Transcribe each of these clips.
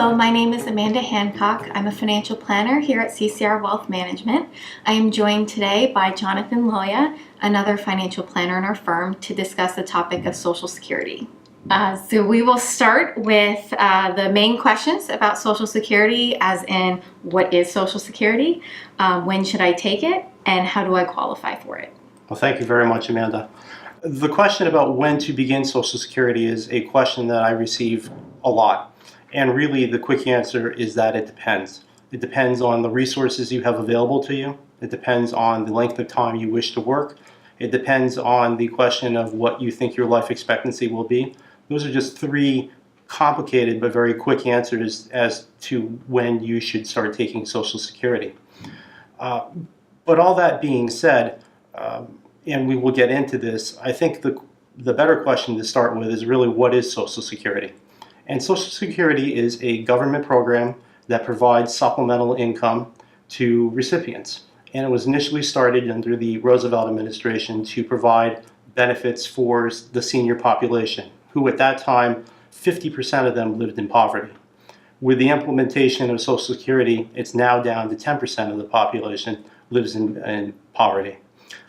Hello, my name is Amanda Hancock. I'm a financial planner here at CCR Wealth Management. I am joined today by Jonathan Loya, another financial planner in our firm, to discuss the topic of Social Security. So we will start with the main questions about Social Security, as in what is Social Security, when should I take it, and how do I qualify for it? Well, thank you very much, Amanda. The question about when to begin Social Security is a question that I receive a lot. And really, the quick answer is that it depends. It depends on the resources you have available to you. It depends on the length of time you wish to work. It depends on the question of what you think your life expectancy will be. Those are just three complicated but very quick answers as to when you should start taking Social Security. But all that being said, and we will get into this, I think the better question to start with is really, what is Social Security? And Social Security is a government program that provides supplemental income to recipients. And it was initially started under the Roosevelt administration to provide benefits for the senior population, who at that time, 50% of them lived in poverty. With the implementation of Social Security, it's now down to 10% of the population lives in poverty.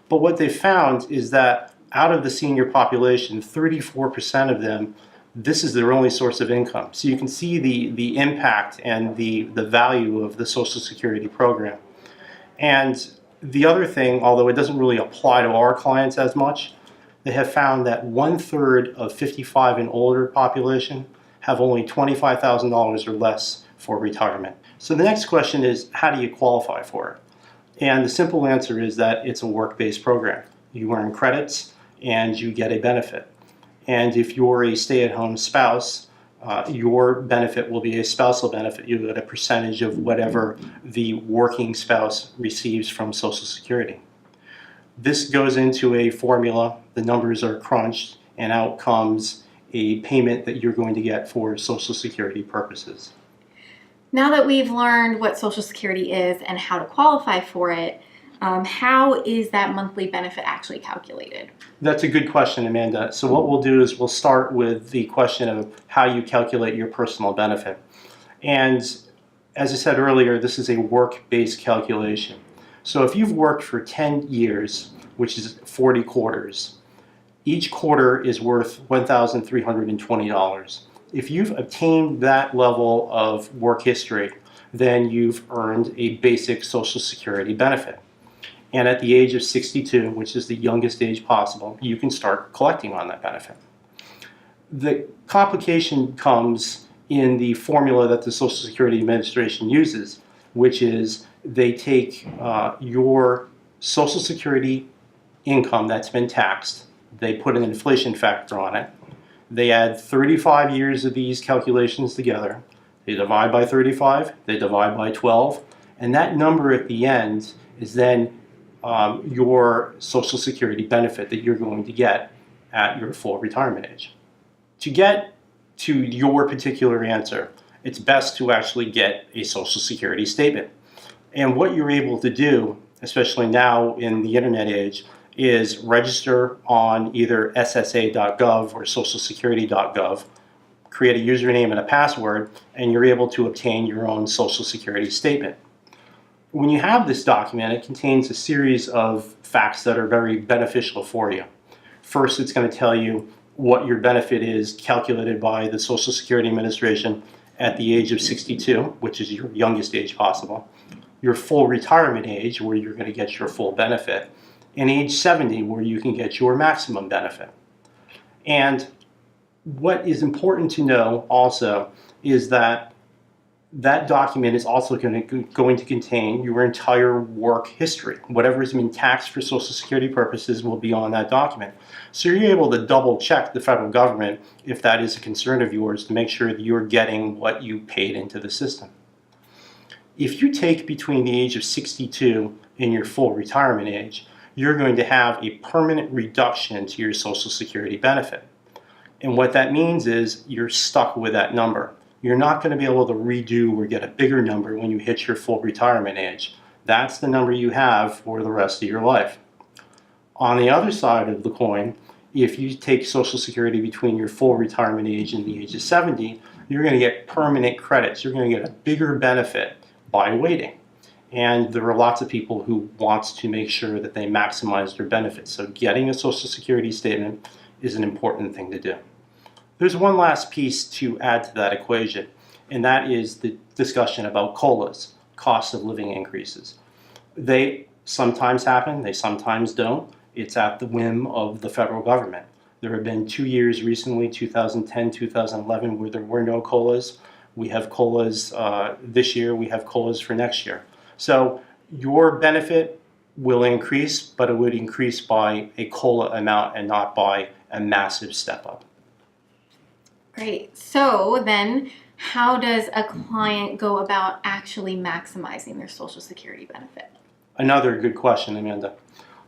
But what they found is that out of the senior population, 34% of them, this is their only source of income. So you can see the impact and the value of the Social Security program. And the other thing, although it doesn't really apply to our clients as much, they have found that 1/3 of 55 and older population have only $25,000 or less for retirement. So the next question is, how do you qualify for it? And the simple answer is that it's a work-based program. You earn credits and you get a benefit. And if you're a stay-at-home spouse, your benefit will be a spousal benefit. You get a percentage of whatever the working spouse receives from Social Security. This goes into a formula, the numbers are crunched, and out comes a payment that you're going to get for Social Security purposes. Now that we've learned what Social Security is and how to qualify for it, how is that monthly benefit actually calculated? That's a good question, Amanda. So what we'll do is we'll start with the question of how you calculate your personal benefit. And as I said earlier, this is a work-based calculation. So if you've worked for 10 years, which is 40 quarters, each quarter is worth $1,320. If you've obtained that level of work history, then you've earned a basic Social Security benefit. And at the age of 62, which is the youngest age possible, you can start collecting on that benefit. The complication comes in the formula that the Social Security Administration uses, which is they take your Social Security income that's been taxed, they put an inflation factor on it, they add 35 years of these calculations together, they divide by 35, they divide by 12, and that number at the end is then your Social Security benefit that you're going to get at your full retirement age. To get to your particular answer, it's best to actually get a Social Security statement. And what you're able to do, especially now in the internet age, is register on either ssa.gov or socialsecurity.gov, create a username and a password, and you're able to obtain your own Social Security statement. When you have this document, it contains a series of facts that are very beneficial for you. First, it's going to tell you what your benefit is calculated by the Social Security Administration at the age of 62, which is your youngest age possible, your full retirement age, where you're going to get your full benefit, and age 70, where you can get your maximum benefit. And what is important to know also is that that document is also going to contain your entire work history. Whatever has been taxed for Social Security purposes will be on that document. So you're able to double check the federal government if that is a concern of yours, to make sure that you're getting what you paid into the system. If you take between the age of 62 and your full retirement age, you're going to have a permanent reduction to your Social Security benefit. And what that means is you're stuck with that number. You're not going to be able to redo or get a bigger number when you hit your full retirement age. That's the number you have for the rest of your life. On the other side of the coin, If you take Social Security between your full retirement age and the age of 70, you're going to get permanent credits. You're going to get a bigger benefit by waiting. And there are lots of people who want to make sure that they maximize their benefits. So getting a Social Security statement is an important thing to do. There's one last piece to add to that equation, and that is the discussion about COLAs, cost of living increases. They sometimes happen, they sometimes don't. It's at the whim of the federal government. There have been 2 years recently, 2010, 2011, where there were no COLAs. We have COLAs this year, we have COLAs for next year. So your benefit will increase, but it would increase by a COLA amount and not by a massive step up. Great. So then, how does a client go about actually maximizing their Social Security benefit? Another good question, Amanda.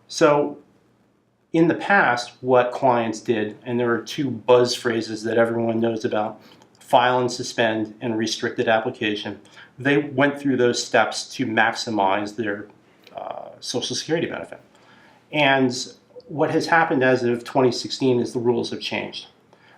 So in the past, what clients did, and there are two buzz phrases that everyone knows about, file and suspend and restricted application, they went through those steps to maximize their Social Security benefit. And what has happened as of 2016 is the rules have changed.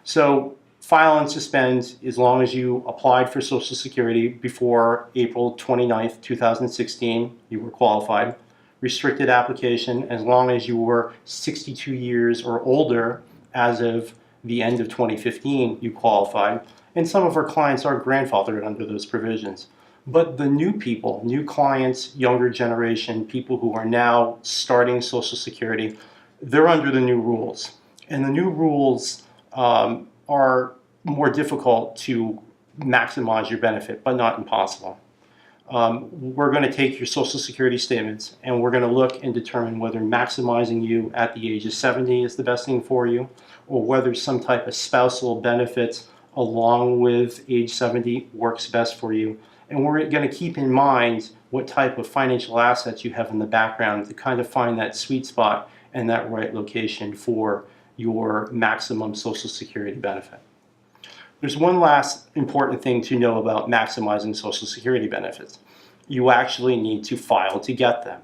So file and suspend as long as you applied for Social Security before April 29th, 2016, you were qualified. Restricted application as long as you were 62 years or older as of the end of 2015, you qualified. And some of our clients are grandfathered under those provisions. But the new people, new clients, younger generation, people who are now starting Social Security, they're under the new rules. And the new rules are more difficult to maximize your benefit, but not impossible. We're going to take your Social Security statements and we're going to look and determine whether maximizing you at the age of 70 is the best thing for you, or whether some type of spousal benefits along with age 70 works best for you. And we're going to keep in mind what type of financial assets you have in the background to kind of find that sweet spot and that right location for your maximum Social Security benefit. There's one last important thing to know about maximizing Social Security benefits. You actually need to file to get them.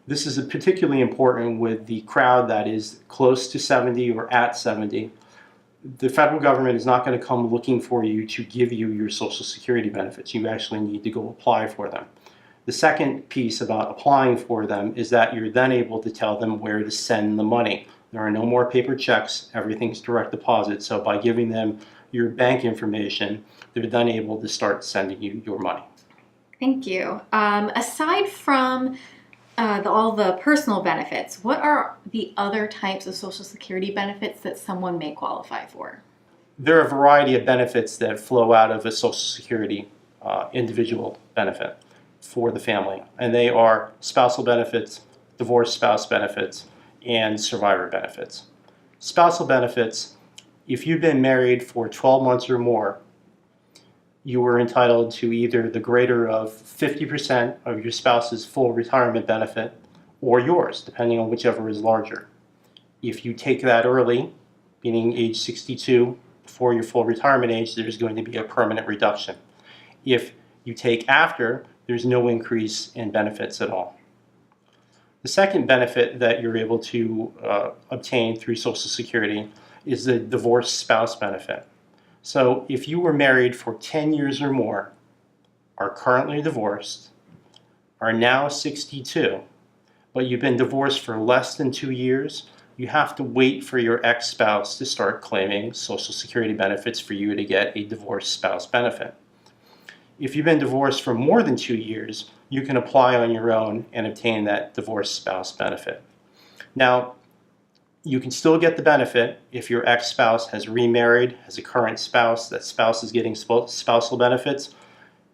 This is particularly important with the crowd that is close to 70 or at 70. The federal government is not going to come looking for you to give you your Social Security benefits. You actually need to go apply for them. The second piece about applying for them is that you're then able to tell them where to send the money. There are no more paper checks. Everything's direct deposit. So by giving them your bank information, they're then able to start sending you your money. Thank you. Aside from all the personal benefits, what are the other types of Social Security benefits that someone may qualify for? There are a variety of benefits that flow out of a Social Security individual benefit for the family, and they are spousal benefits, divorced spouse benefits, and survivor benefits. Spousal benefits, if you've been married for 12 months or more, you were entitled to either the greater of 50% of your spouse's full retirement benefit or yours, depending on whichever is larger. If you take that early, meaning age 62, before your full retirement age, there's going to be a permanent reduction. If you take after, there's no increase in benefits at all. The second benefit that you're able to obtain through Social Security is the divorced spouse benefit. So if you were married for 10 years or more, are currently divorced, are now 62, but you've been divorced for less than 2 years, you have to wait for your ex-spouse to start claiming Social Security benefits for you to get a divorced spouse benefit. If you've been divorced for more than 2 years, you can apply on your own and obtain that divorced spouse benefit. Now, you can still get the benefit if your ex-spouse has remarried, has a current spouse, that spouse is getting spousal benefits.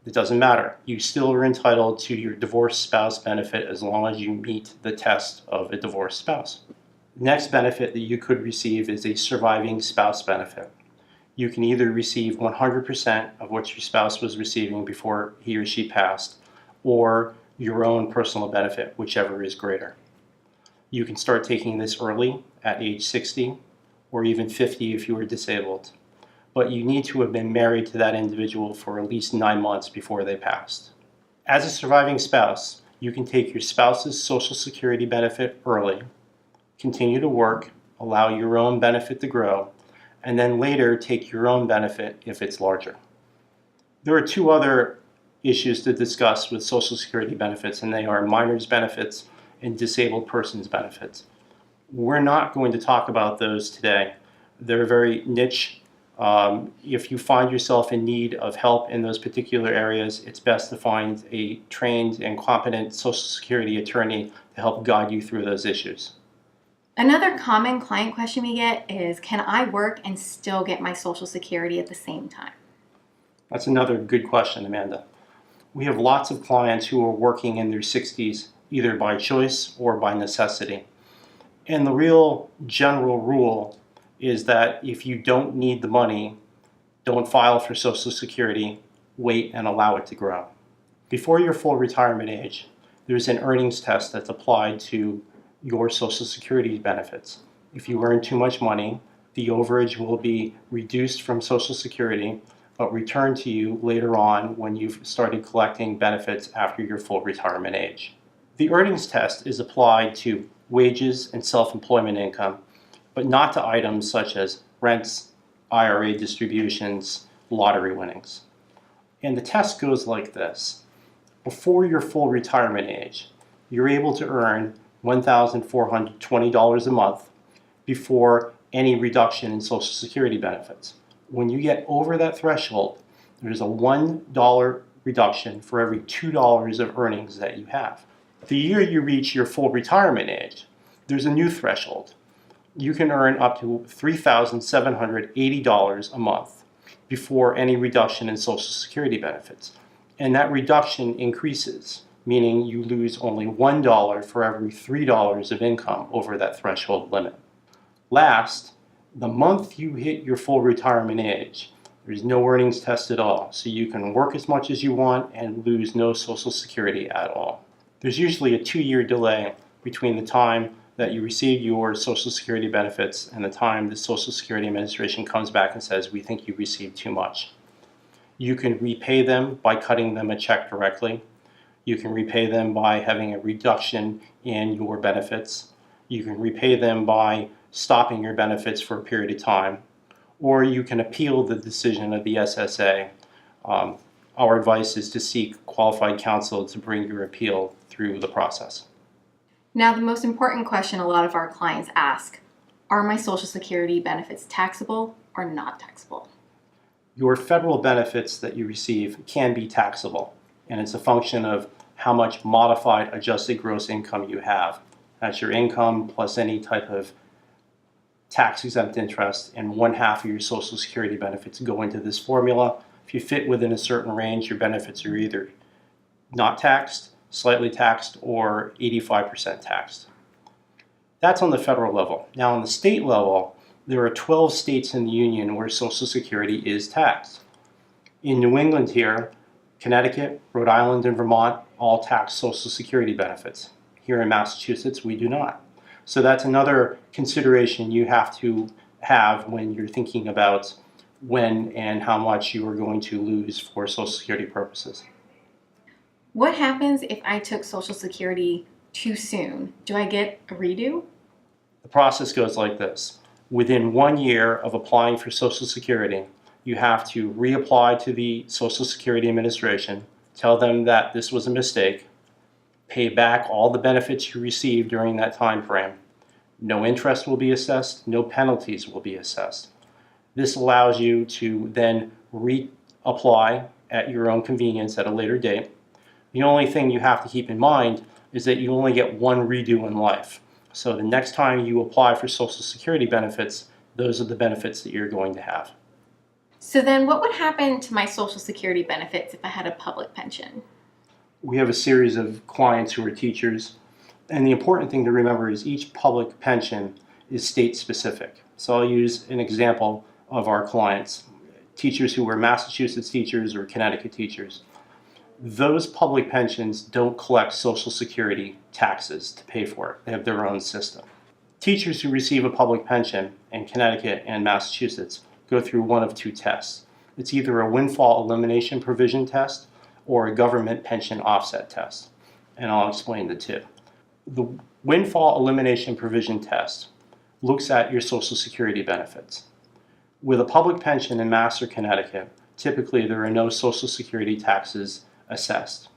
It doesn't matter. You still are entitled to your divorced spouse benefit as long as you meet the test of a divorced spouse. Next benefit that you could receive is a surviving spouse benefit. You can either receive 100% of what your spouse was receiving before he or she passed, or your own personal benefit, whichever is greater. You can start taking this early at age 60 or even 50 if you were disabled. But you need to have been married to that individual for at least 9 months before they passed. As a surviving spouse, you can take your spouse's Social Security benefit early, continue to work, allow your own benefit to grow, and then later take your own benefit if it's larger. There are two other issues to discuss with Social Security benefits, and they are minors' benefits and disabled persons' benefits. We're not going to talk about those today. They're very niche. If you find yourself in need of help in those particular areas, it's best to find a trained and competent Social Security attorney to help guide you through those issues. Another common client question we get is, can I work and still get my Social Security at the same time? That's another good question, Amanda. We have lots of clients who are working in their 60s, either by choice or by necessity. And the real general rule is that if you don't need the money, don't file for Social Security, wait and allow it to grow. Before your full retirement age, there's an earnings test that's applied to your Social Security benefits. If you earn too much money, the overage will be reduced from Social Security, but returned to you later on when you've started collecting benefits after your full retirement age. The earnings test is applied to wages and self-employment income, but not to items such as rents, IRA distributions, lottery winnings. And the test goes like this. Before your full retirement age, you're able to earn $1,420 a month before any reduction in Social Security benefits. When you get over that threshold, there's a $1 reduction for every $2 of earnings that you have. The year you reach your full retirement age, there's a new threshold. You can earn up to $3,780 a month before any reduction in Social Security benefits. And that reduction increases, meaning you lose only $1 for every $3 of income over that threshold limit. Last, the month you hit your full retirement age, there's no earnings test at all, so you can work as much as you want and lose no Social Security at all. There's usually a 2-year delay between the time that you receive your Social Security benefits and the time the Social Security Administration comes back and says, we think you received too much. You can repay them by cutting them a check directly. You can repay them by having a reduction in your benefits. You can repay them by stopping your benefits for a period of time, or you can appeal the decision of the SSA. Our advice is to seek qualified counsel to bring your appeal through the process. Now, the most important question a lot of our clients ask, are my Social Security benefits taxable or not taxable? Your federal benefits that you receive can be taxable, and it's a function of how much modified adjusted gross income you have. That's your income plus any type of tax-exempt interest, and 1/2 of your Social Security benefits go into this formula. If you fit within a certain range, your benefits are either not taxed, slightly taxed, or 85% taxed. That's on the federal level. Now on the state level, there are 12 states in the union where Social Security is taxed. In New England here, Connecticut, Rhode Island, and Vermont all tax Social Security benefits. Here in Massachusetts, we do not. So that's another consideration you have to have when you're thinking about when and how much you are going to lose for Social Security purposes. What happens if I took Social Security too soon? Do I get a redo? The process goes like this. Within 1 year of applying for Social Security, you have to reapply to the Social Security Administration, tell them that this was a mistake, pay back all the benefits you received during that time frame. No interest will be assessed, no penalties will be assessed. This allows you to then reapply at your own convenience at a later date. The only thing you have to keep in mind is that you only get one redo in life. So the next time you apply for Social Security benefits, those are the benefits that you're going to have. So then what would happen to my Social Security benefits if I had a public pension? We have a series of clients who are teachers, and the important thing to remember is each public pension is state specific. So I'll use an example of our clients, teachers who were Massachusetts teachers or Connecticut teachers. Those public pensions don't collect Social Security taxes to pay for it. They have their own system. Teachers who receive a public pension in Connecticut and Massachusetts go through one of two tests. It's either a windfall elimination provision test or a government pension offset test, and I'll explain the two. The windfall elimination provision test looks at your Social Security benefits. With a public pension in Mass or Connecticut, typically there are no Social Security taxes assessed.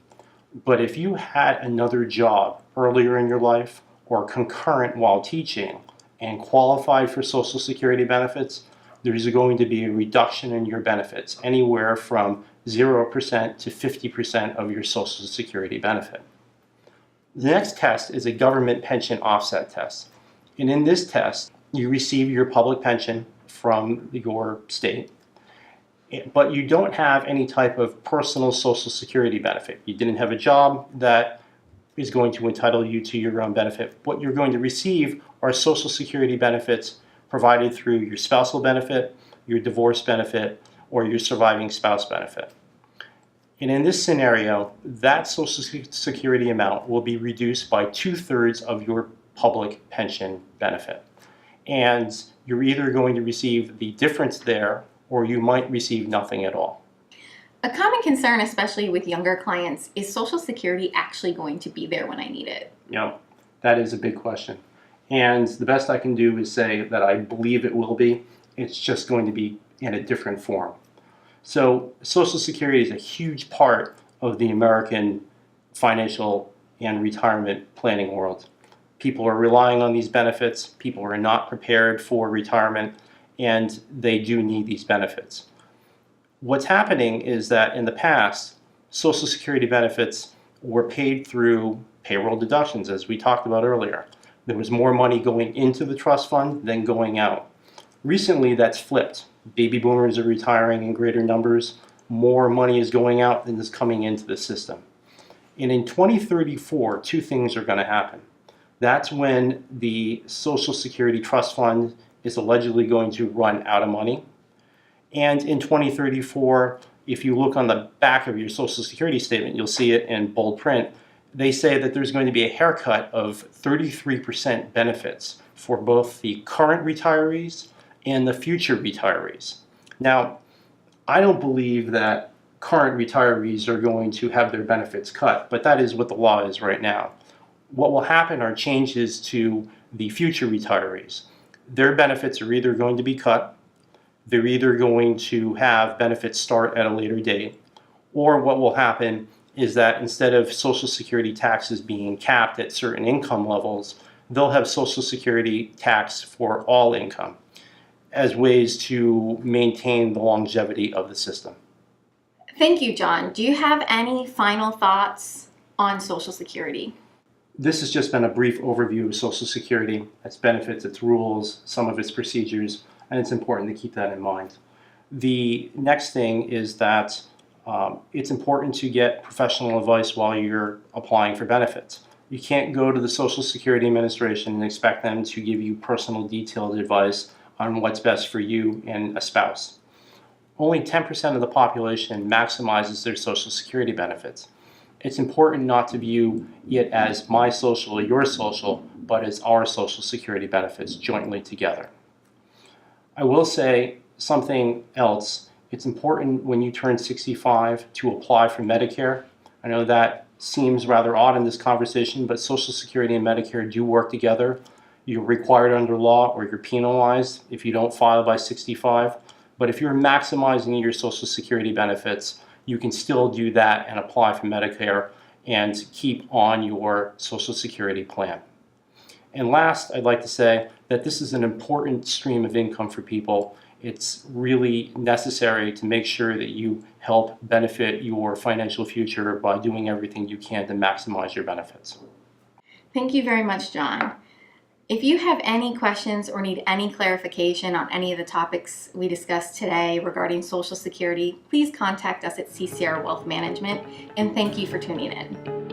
But if you had another job earlier in your life or concurrent while teaching and qualified for Social Security benefits, there's going to be a reduction in your benefits, anywhere from 0% to 50% of your Social Security benefit. The next test is a government pension offset test. And in this test, you receive your public pension from your state, but you don't have any type of personal Social Security benefit. You didn't have a job that is going to entitle you to your own benefit. What you're going to receive are Social Security benefits provided through your spousal benefit, your divorce benefit, or your surviving spouse benefit. And in this scenario, that Social Security amount will be reduced by 2/3 of your public pension benefit. And you're either going to receive the difference there, or you might receive nothing at all. A common concern, especially with younger clients, is Social Security actually going to be there when I need it? That is a big question. And the best I can do is say that I believe it will be. It's just going to be in a different form. So Social Security is a huge part of the American financial and retirement planning world. People are relying on these benefits. People are not prepared for retirement, and they do need these benefits. What's happening is that in the past, Social Security benefits were paid through payroll deductions, as we talked about earlier. There was more money going into the trust fund than going out. Recently, that's flipped. Baby boomers are retiring in greater numbers. More money is going out than is coming into the system. And in 2034, two things are going to happen. That's when the Social Security Trust Fund is allegedly going to run out of money. And in 2034, if you look on the back of your Social Security statement, you'll see it in bold print. They say that there's going to be a haircut of 33% benefits for both the current retirees and the future retirees. Now, I don't believe that current retirees are going to have their benefits cut, but that is what the law is right now. What will happen are changes to the future retirees. Their benefits are either going to be cut, they're either going to have benefits start at a later date, or what will happen is that instead of Social Security taxes being capped at certain income levels, they'll have Social Security tax for all income as ways to maintain the longevity of the system. Thank you, John. Do you have any final thoughts on Social Security? This has just been a brief overview of Social Security, its benefits, its rules, some of its procedures, and it's important to keep that in mind. The next thing is that it's important to get professional advice while you're applying for benefits. You can't go to the Social Security Administration and expect them to give you personal detailed advice on what's best for you and a spouse. Only 10% of the population maximizes their Social Security benefits. It's important not to view it as my social or your social, but as our Social Security benefits jointly together. I will say something else. It's important when you turn 65 to apply for Medicare. I know that seems rather odd in this conversation, but Social Security and Medicare do work together. You're required under law or you're penalized if you don't file by 65. But if you're maximizing your Social Security benefits, you can still do that and apply for Medicare and keep on your Social Security plan. And last, I'd like to say that this is an important stream of income for people. It's really necessary to make sure that you help benefit your financial future by doing everything you can to maximize your benefits. Thank you very much, John. If you have any questions or need any clarification on any of the topics we discussed today regarding Social Security, please contact us at CCR Wealth Management, and thank you for tuning in.